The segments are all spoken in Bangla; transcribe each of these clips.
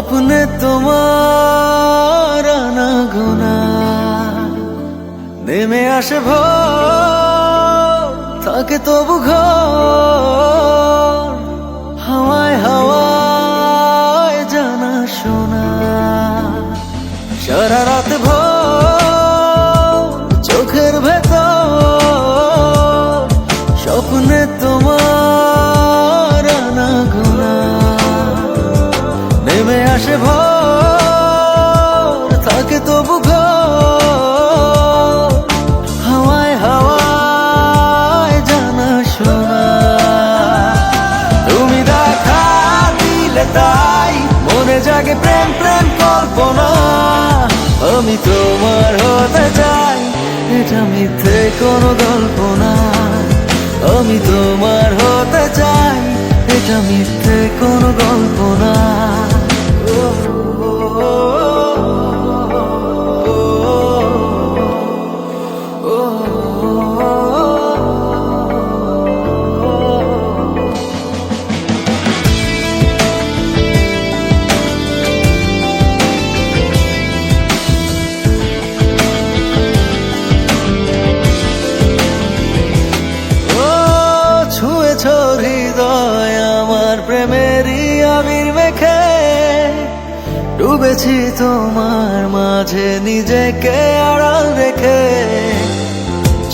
স্বপ্নে তোমার আনাগোনা নেমে আসে ভোর, থাকে তবু ঘর হাওয়ায় হাওয়ায় জানা শোনা। সারা রাত ভোর চোখের ভেতর স্বপ্নে তোমার আনাগোনা নেমে আসে ভোর, থাকে তবু ঘর হাওয়ায় হাওয়ায় জানা শোনা। তুমি দেখা দিলে তাই মনে জাগে প্রেম প্রেম কল্পনা। আমি তোমার হতে চাই, এটা মিথ্যে কোনো গল্প না। আমি তোমার হতে চাই, এটা মিথ্যে কোনো গল্প না। হৃদয় আমার প্রেমেরই আবির মেখে, ডুবেছি তোমার মাঝে নিজেকে আড়াল রেখে।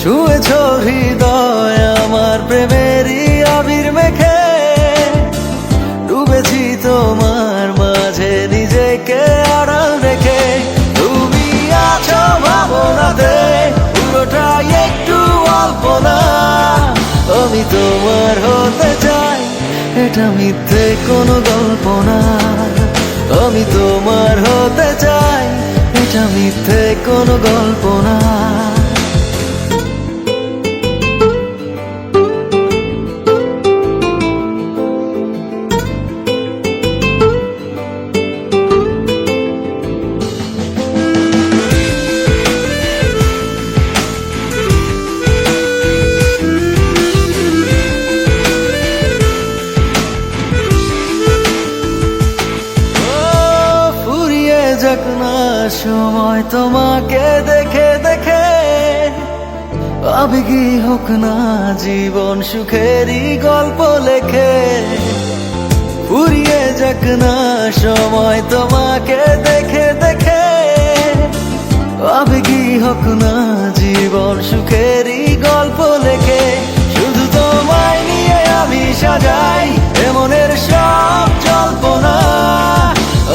ছুঁয়েছ হৃদয় আমার প্রেমেরই আবির মেখে, ডুবেছি তোমার মাঝে নিজেকে আড়াল রেখে। তুমি আছো ভাবনাতে পুরোটাই একটু অল্প না। আমি তোমার হতে চাই, এটা মিথ্যে কোনো গল্প না। আমি তোমার হতে চাই, এটা মিথ্যে কোনো গল্প না। যাক না সময় তোমাকে দেখে দেখে, আবেগী হোক না জীবন সুখেরই গল্প লেখে। ফুরিয়ে যাক না সময় তোমাকে দেখে দেখে, আবেগী হোক না জীবন সুখেরই গল্প লেখে। শুধু তোমায় নিয়ে আমি সাজাই এমনের সব জল্পনা।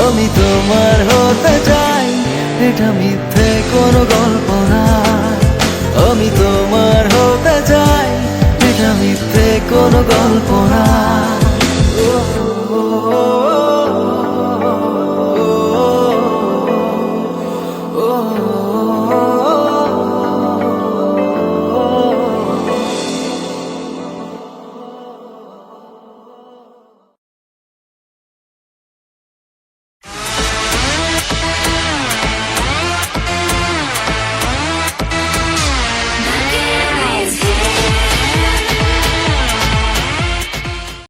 আমি তোমার হতে চাই, এটা মিথ্যে কোনো গল্প না। আমি তোমার হতে চাই, এটা মিথ্যে কোনো গল্প না।